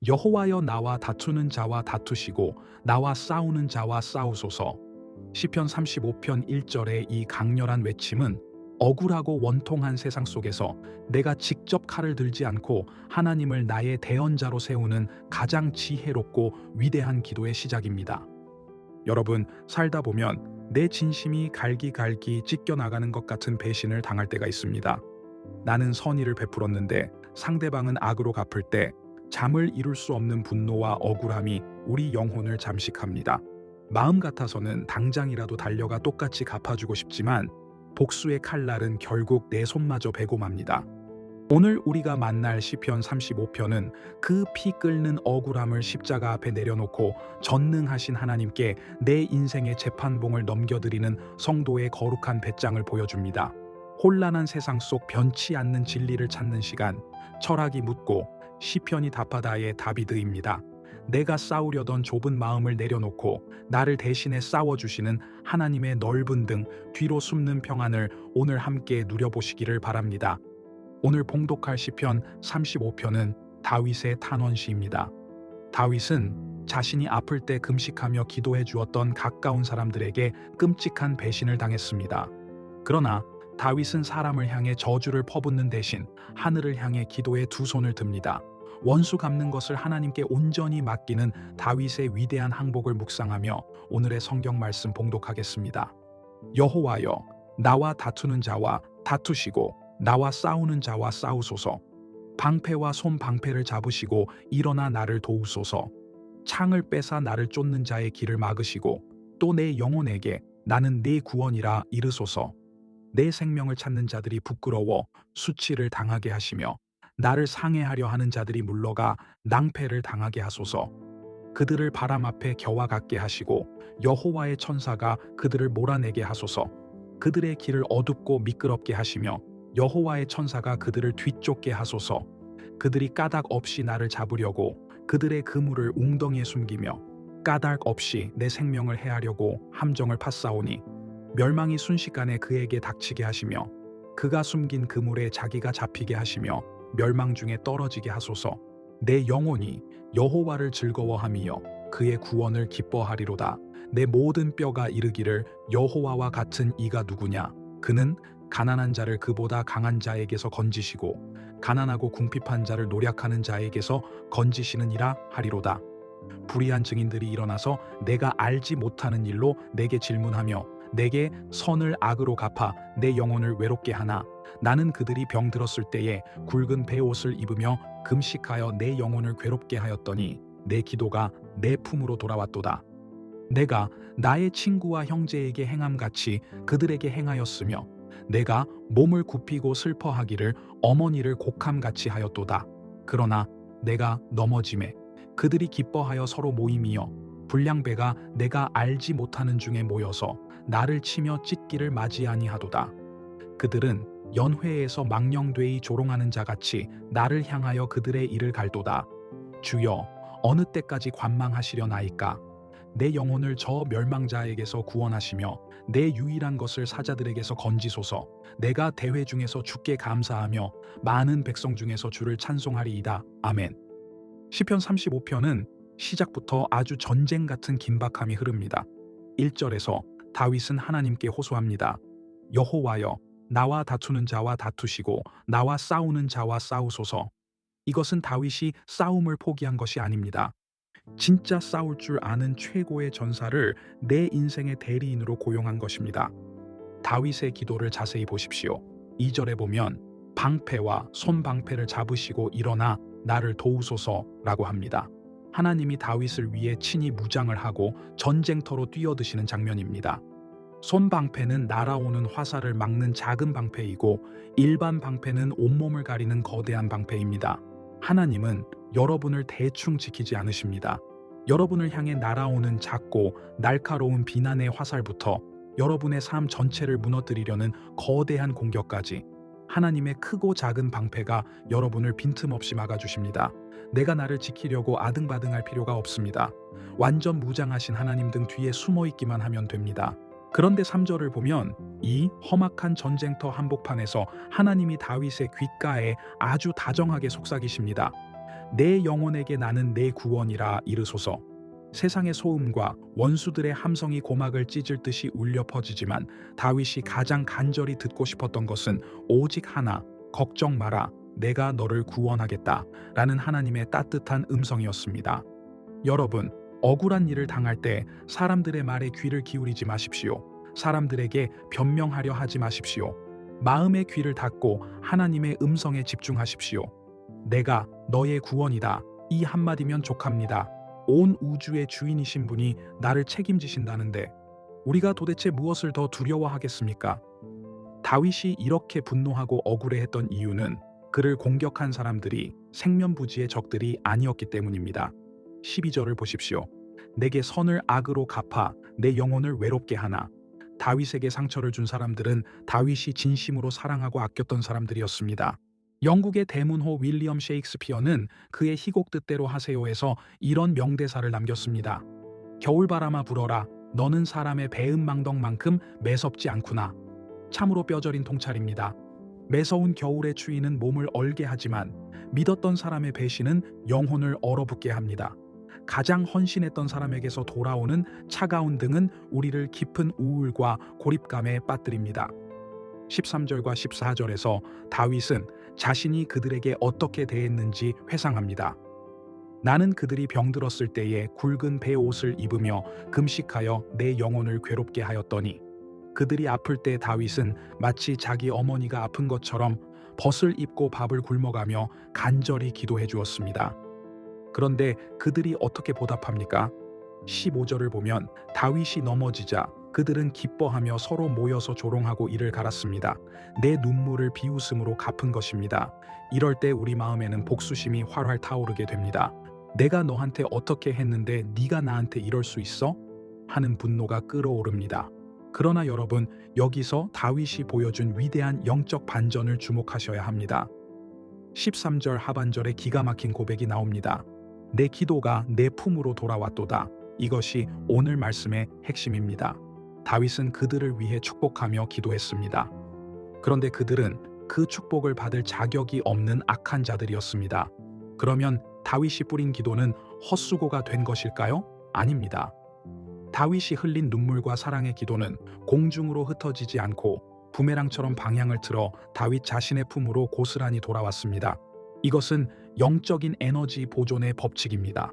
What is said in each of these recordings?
여호와여 나와 다투는 자와 다투시고 나와 싸우는 자와 싸우소서. 시편 35편 1절의 이 강렬한 외침은 억울하고 원통한 세상 속에서 내가 직접 칼을 들지 않고 하나님을 나의 대언자로 세우는 가장 지혜롭고 위대한 기도의 시작입니다. 여러분, 살다 보면 내 진심이 갈기갈기 찢겨나가는 것 같은 배신을 당할 때가 있습니다. 나는 선의를 베풀었는데 상대방은 악으로 갚을 때 잠을 이룰 수 없는 분노와 억울함이 우리 영혼을 잠식합니다. 마음 같아서는 당장이라도 달려가 똑같이 갚아주고 싶지만 복수의 칼날은 결국 내 손마저 베고 맙니다. 오늘 우리가 만날 시편 35편은 그 피 끓는 억울함을 십자가 앞에 내려놓고 전능하신 하나님께 내 인생의 재판봉을 넘겨드리는 성도의 거룩한 배짱을 보여줍니다. 혼란한 세상 속 변치 않는 진리를 찾는 시간, 철학이 묻고 시편이 답하다의 다비드입니다. 내가 싸우려던 좁은 마음을 내려놓고 나를 대신해 싸워주시는 하나님의 넓은 등 뒤로 숨는 평안을 오늘 함께 누려보시기를 바랍니다. 오늘 봉독할 시편 35편은 다윗의 탄원시입니다. 다윗은 자신이 아플 때 금식하며 기도해 주었던 가까운 사람들에게 끔찍한 배신을 당했습니다. 그러나 다윗은 사람을 향해 저주를 퍼붓는 대신 하늘을 향해 기도에 두 손을 듭니다. 원수 갚는 것을 하나님께 온전히 맡기는 다윗의 위대한 항복을 묵상하며 오늘의 성경 말씀 봉독하겠습니다. 여호와여, 나와 다투는 자와 다투시고 나와 싸우는 자와 싸우소서. 방패와 손방패를 잡으시고 일어나 나를 도우소서. 창을 빼사 나를 쫓는 자의 길을 막으시고 또 내 영혼에게 나는 네 구원이라 이르소서. 내 생명을 찾는 자들이 부끄러워 수치를 당하게 하시며 나를 상해하려 하는 자들이 물러가 낭패를 당하게 하소서. 그들을 바람 앞에 겨와 같게 하시고 여호와의 천사가 그들을 몰아내게 하소서. 그들의 길을 어둡고 미끄럽게 하시며 여호와의 천사가 그들을 뒤쫓게 하소서. 그들이 까닭 없이 나를 잡으려고 그들의 그물을 웅덩이에 숨기며 까닭 없이 내 생명을 해하려고 함정을 팠사오니 멸망이 순식간에 그에게 닥치게 하시며 그가 숨긴 그물에 자기가 잡히게 하시며 멸망 중에 떨어지게 하소서. 내 영혼이 여호와를 즐거워하며 그의 구원을 기뻐하리로다. 내 모든 뼈가 이르기를 여호와와 같은 이가 누구냐. 그는 가난한 자를 그보다 강한 자에게서 건지시고 가난하고 궁핍한 자를 노략하는 자에게서 건지시느니라 하리로다. 불의한 증인들이 일어나서 내가 알지 못하는 일로 내게 질문하며 내게 선을 악으로 갚아 내 영혼을 외롭게 하나. 나는 그들이 병들었을 때에 굵은 베옷을 입으며 금식하여 내 영혼을 괴롭게 하였더니 내 기도가 내 품으로 돌아왔도다. 내가 나의 친구와 형제에게 행함같이 그들에게 행하였으며 내가 몸을 굽히고 슬퍼하기를 어머니를 곡함같이 하였도다. 그러나 내가 넘어짐에 그들이 기뻐하여 서로 모임이여 불량배가 내가 알지 못하는 중에 모여서 나를 치며 찢기를 맞이하니하도다. 그들은 연회에서 망령되이 조롱하는 자같이 나를 향하여 그들의 일을 갈도다. 주여, 어느 때까지 관망하시려나이까. 내 영혼을 저 멸망자에게서 구원하시며 내 유일한 것을 사자들에게서 건지소서. 내가 대회 중에서 주께 감사하며 많은 백성 중에서 주를 찬송하리이다. 아멘. 시편 35편은 시작부터 아주 전쟁 같은 긴박함이 흐릅니다. 1절에서 다윗은 하나님께 호소합니다. 여호와여, 나와 다투는 자와 다투시고 나와 싸우는 자와 싸우소서. 이것은 다윗이 싸움을 포기한 것이 아닙니다. 진짜 싸울 줄 아는 최고의 전사를 내 인생의 대리인으로 고용한 것입니다. 다윗의 기도를 자세히 보십시오. 2절에 보면 방패와 손방패를 잡으시고 일어나 나를 도우소서라고 합니다. 하나님이 다윗을 위해 친히 무장을 하고 전쟁터로 뛰어드시는 장면입니다. 손방패는 날아오는 화살을 막는 작은 방패이고 일반 방패는 온몸을 가리는 거대한 방패입니다. 하나님은 여러분을 대충 지키지 않으십니다. 여러분을 향해 날아오는 작고 날카로운 비난의 화살부터 여러분의 삶 전체를 무너뜨리려는 거대한 공격까지 하나님의 크고 작은 방패가 여러분을 빈틈없이 막아주십니다. 내가 나를 지키려고 아등바등할 필요가 없습니다. 완전 무장하신 하나님 등 뒤에 숨어있기만 하면 됩니다. 그런데 3절을 보면 이 험악한 전쟁터 한복판에서 하나님이 다윗의 귓가에 아주 다정하게 속삭이십니다. 내 영혼에게 나는 내 구원이라 이르소서. 세상의 소음과 원수들의 함성이 고막을 찢을 듯이 울려 퍼지지만 다윗이 가장 간절히 듣고 싶었던 것은 오직 하나, 걱정 마라, 내가 너를 구원하겠다 라는 하나님의 따뜻한 음성이었습니다. 여러분, 억울한 일을 당할 때 사람들의 말에 귀를 기울이지 마십시오. 사람들에게 변명하려 하지 마십시오. 마음의 귀를 닫고 하나님의 음성에 집중하십시오. 내가 너의 구원이다. 이 한마디면 족합니다. 온 우주의 주인이신 분이 나를 책임지신다는데 우리가 도대체 무엇을 더 두려워하겠습니까? 다윗이 이렇게 분노하고 억울해했던 이유는 그를 공격한 사람들이 생면부지의 적들이 아니었기 때문입니다. 12절을 보십시오. 내게 선을 악으로 갚아 내 영혼을 외롭게 하나. 다윗에게 상처를 준 사람들은 다윗이 진심으로 사랑하고 아꼈던 사람들이었습니다. 영국의 대문호 윌리엄 셰익스피어는 그의 희곡 뜻대로 하세요에서 이런 명대사를 남겼습니다. 겨울바람아 불어라. 너는 사람의 배은망덕만큼 매섭지 않구나. 참으로 뼈저린 통찰입니다. 매서운 겨울의 추위는 몸을 얼게 하지만 믿었던 사람의 배신은 영혼을 얼어붙게 합니다. 가장 헌신했던 사람에게서 돌아오는 차가운 등은 우리를 깊은 우울과 고립감에 빠뜨립니다. 13절과 14절에서 다윗은 자신이 그들에게 어떻게 대했는지 회상합니다. 나는 그들이 병들었을 때에 굵은 베옷을 입으며 금식하여 내 영혼을 괴롭게 하였더니 그들이 아플 때 다윗은 마치 자기 어머니가 아픈 것처럼 벗을 입고 밥을 굶어가며 간절히 기도해 주었습니다. 그런데 그들이 어떻게 보답합니까? 15절을 보면 다윗이 넘어지자 그들은 기뻐하며 서로 모여서 조롱하고 이를 갈았습니다. 내 눈물을 비웃음으로 갚은 것입니다. 이럴 때 우리 마음에는 복수심이 활활 타오르게 됩니다. 내가 너한테 어떻게 했는데 네가 나한테 이럴 수 있어? 하는 분노가 끓어오릅니다. 그러나 여러분, 여기서 다윗이 보여준 위대한 영적 반전을 주목하셔야 합니다. 13절 하반절에 기가 막힌 고백이 나옵니다. 내 기도가 내 품으로 돌아왔도다. 이것이 오늘 말씀의 핵심입니다. 다윗은 그들을 위해 축복하며 기도했습니다. 그런데 그들은 그 축복을 받을 자격이 없는 악한 자들이었습니다. 그러면 다윗이 뿌린 기도는 헛수고가 된 것일까요? 아닙니다. 다윗이 흘린 눈물과 사랑의 기도는 공중으로 흩어지지 않고 부메랑처럼 방향을 틀어 다윗 자신의 품으로 고스란히 돌아왔습니다. 이것은 영적인 에너지 보존의 법칙입니다.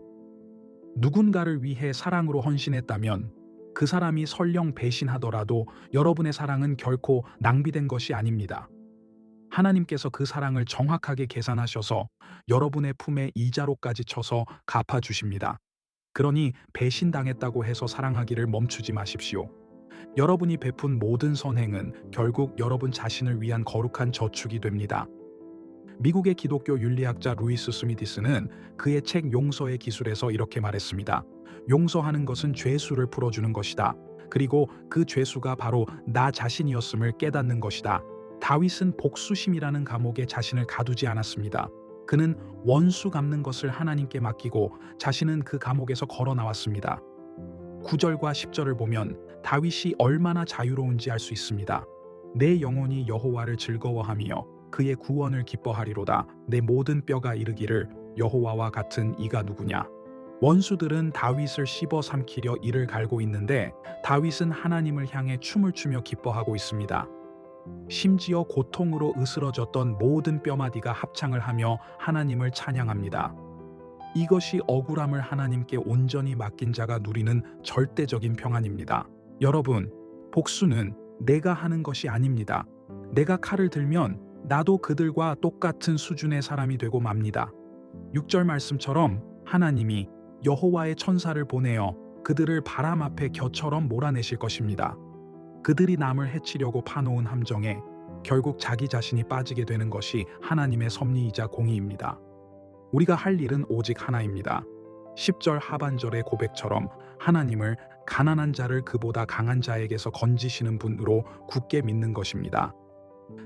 누군가를 위해 사랑으로 헌신했다면 그 사람이 설령 배신하더라도 여러분의 사랑은 결코 낭비된 것이 아닙니다. 하나님께서 그 사랑을 정확하게 계산하셔서 여러분의 품에 이자로까지 쳐서 갚아주십니다. 그러니 배신당했다고 해서 사랑하기를 멈추지 마십시오. 여러분이 베푼 모든 선행은 결국 여러분 자신을 위한 거룩한 저축이 됩니다. 미국의 기독교 윤리학자 루이스 스미디스는 그의 책 용서의 기술에서 이렇게 말했습니다. 용서하는 것은 죄수를 풀어주는 것이다. 그리고 그 죄수가 바로 나 자신이었음을 깨닫는 것이다. 다윗은 복수심이라는 감옥에 자신을 가두지 않았습니다. 그는 원수 갚는 것을 하나님께 맡기고 자신은 그 감옥에서 걸어 나왔습니다. 9절과 10절을 보면 다윗이 얼마나 자유로운지 알 수 있습니다. 내 영혼이 여호와를 즐거워하며 그의 구원을 기뻐하리로다. 내 모든 뼈가 이르기를 여호와와 같은 이가 누구냐. 원수들은 다윗을 씹어 삼키려 이를 갈고 있는데 다윗은 하나님을 향해 춤을 추며 기뻐하고 있습니다. 심지어 고통으로 으스러졌던 모든 뼈마디가 합창을 하며 하나님을 찬양합니다. 이것이 억울함을 하나님께 온전히 맡긴 자가 누리는 절대적인 평안입니다. 여러분, 복수는 내가 하는 것이 아닙니다. 내가 칼을 들면 나도 그들과 똑같은 수준의 사람이 되고 맙니다. 6절 말씀처럼 하나님이 여호와의 천사를 보내어 그들을 바람 앞에 겨처럼 몰아내실 것입니다. 그들이 남을 해치려고 파놓은 함정에 결국 자기 자신이 빠지게 되는 것이 하나님의 섭리이자 공의입니다. 우리가 할 일은 오직 하나입니다. 10절 하반절의 고백처럼 하나님을 가난한 자를 그보다 강한 자에게서 건지시는 분으로 굳게 믿는 것입니다.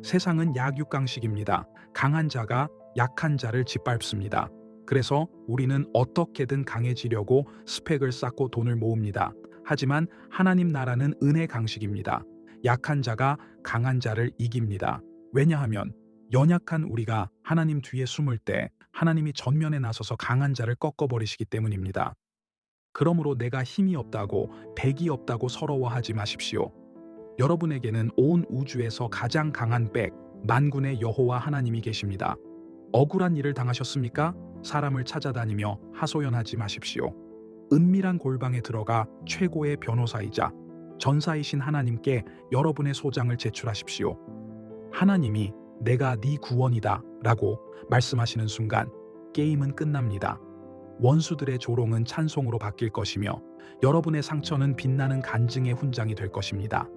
세상은 약육강식입니다. 강한 자가 약한 자를 짓밟습니다. 그래서 우리는 어떻게든 강해지려고 스펙을 쌓고 돈을 모읍니다. 하지만 하나님 나라는 은혜 강식입니다. 약한 자가 강한 자를 이깁니다. 왜냐하면 연약한 우리가 하나님 뒤에 숨을 때 하나님이 전면에 나서서 강한 자를 꺾어버리시기 때문입니다. 그러므로 내가 힘이 없다고, 백이 없다고 서러워하지 마십시오. 여러분에게는 온 우주에서 가장 강한 백, 만군의 여호와 하나님이 계십니다. 억울한 일을 당하셨습니까? 사람을 찾아다니며 하소연하지 마십시오. 은밀한 골방에 들어가 최고의 변호사이자 전사이신 하나님께 여러분의 소장을 제출하십시오. 하나님이 내가 네 구원이다 라고 말씀하시는 순간 게임은 끝납니다. 원수들의 조롱은 찬송으로 바뀔 것이며 여러분의 상처는 빛나는 간증의 훈장이 될 것입니다.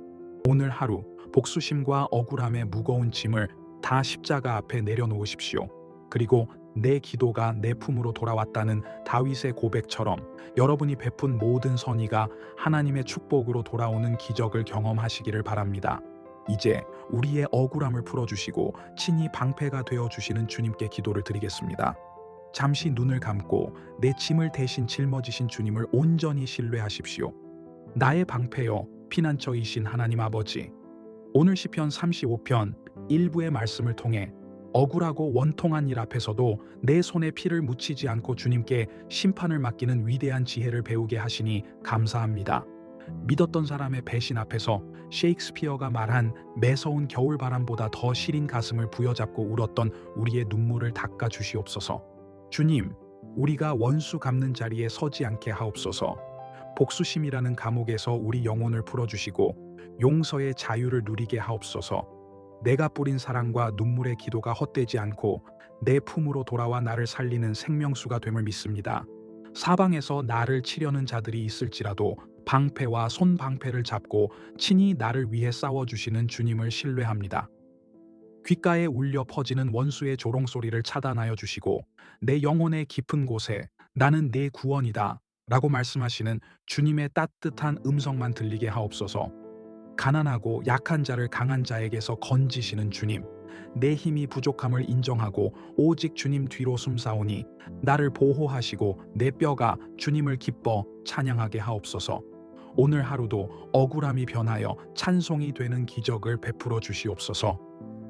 오늘 하루 복수심과 억울함의 무거운 짐을 다 십자가 앞에 내려놓으십시오. 그리고 내 기도가 내 품으로 돌아왔다는 다윗의 고백처럼 여러분이 베푼 모든 선의가 하나님의 축복으로 돌아오는 기적을 경험하시기를 바랍니다. 이제 우리의 억울함을 풀어주시고 친히 방패가 되어주시는 주님께 기도를 드리겠습니다. 잠시 눈을 감고 내 짐을 대신 짊어지신 주님을 온전히 신뢰하십시오. 나의 방패여 피난처이신 하나님 아버지, 오늘 시편 35편 일부의 말씀을 통해 억울하고 원통한 일 앞에서도 내 손에 피를 묻히지 않고 주님께 심판을 맡기는 위대한 지혜를 배우게 하시니 감사합니다. 믿었던 사람의 배신 앞에서 셰익스피어가 말한 매서운 겨울바람보다 더 시린 가슴을 부여잡고 울었던 우리의 눈물을 닦아 주시옵소서. 주님, 우리가 원수 갚는 자리에 서지 않게 하옵소서. 복수심이라는 감옥에서 우리 영혼을 풀어주시고 용서의 자유를 누리게 하옵소서. 내가 뿌린 사랑과 눈물의 기도가 헛되지 않고 내 품으로 돌아와 나를 살리는 생명수가 됨을 믿습니다. 사방에서 나를 치려는 자들이 있을지라도 방패와 손방패를 잡고 친히 나를 위해 싸워주시는 주님을 신뢰합니다. 귓가에 울려 퍼지는 원수의 조롱소리를 차단하여 주시고 내 영혼의 깊은 곳에 나는 내 구원이다 라고 말씀하시는 주님의 따뜻한 음성만 들리게 하옵소서. 가난하고 약한 자를 강한 자에게서 건지시는 주님, 내 힘이 부족함을 인정하고 오직 주님 뒤로 숨사오니 나를 보호하시고 내 뼈가 주님을 기뻐 찬양하게 하옵소서. 오늘 하루도 억울함이 변하여 찬송이 되는 기적을 베풀어 주시옵소서.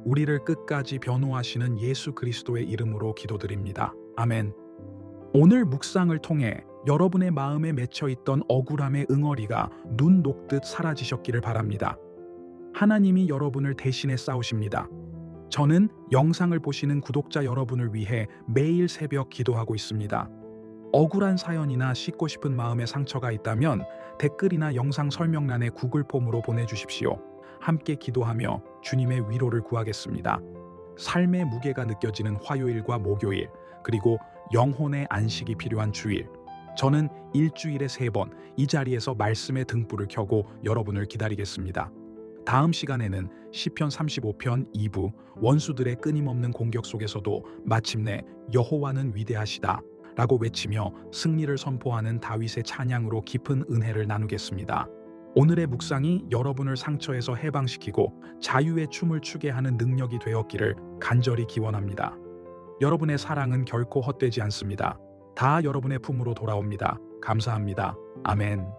우리를 끝까지 변호하시는 예수 그리스도의 이름으로 기도드립니다. 아멘. 오늘 묵상을 통해 여러분의 마음에 맺혀있던 억울함의 응어리가 눈 녹듯 사라지셨기를 바랍니다. 하나님이 여러분을 대신해 싸우십니다. 저는 영상을 보시는 구독자 여러분을 위해 매일 새벽 기도하고 있습니다. 억울한 사연이나 씻고 싶은 마음의 상처가 있다면 댓글이나 영상 설명란에 구글 폼으로 보내주십시오. 함께 기도하며 주님의 위로를 구하겠습니다. 삶의 무게가 느껴지는 화요일과 목요일, 그리고 영혼의 안식이 필요한 주일, 저는 일주일에 3번 이 자리에서 말씀의 등불을 켜고 여러분을 기다리겠습니다. 다음 시간에는 시편 35편 2부 원수들의 끊임없는 공격 속에서도 마침내 여호와는 위대하시다 라고 외치며 승리를 선포하는 다윗의 찬양으로 깊은 은혜를 나누겠습니다. 오늘의 묵상이 여러분을 상처에서 해방시키고 자유의 춤을 추게 하는 능력이 되었기를 간절히 기원합니다. 여러분의 사랑은 결코 헛되지 않습니다. 다 여러분의 품으로 돌아옵니다. 감사합니다. 아멘.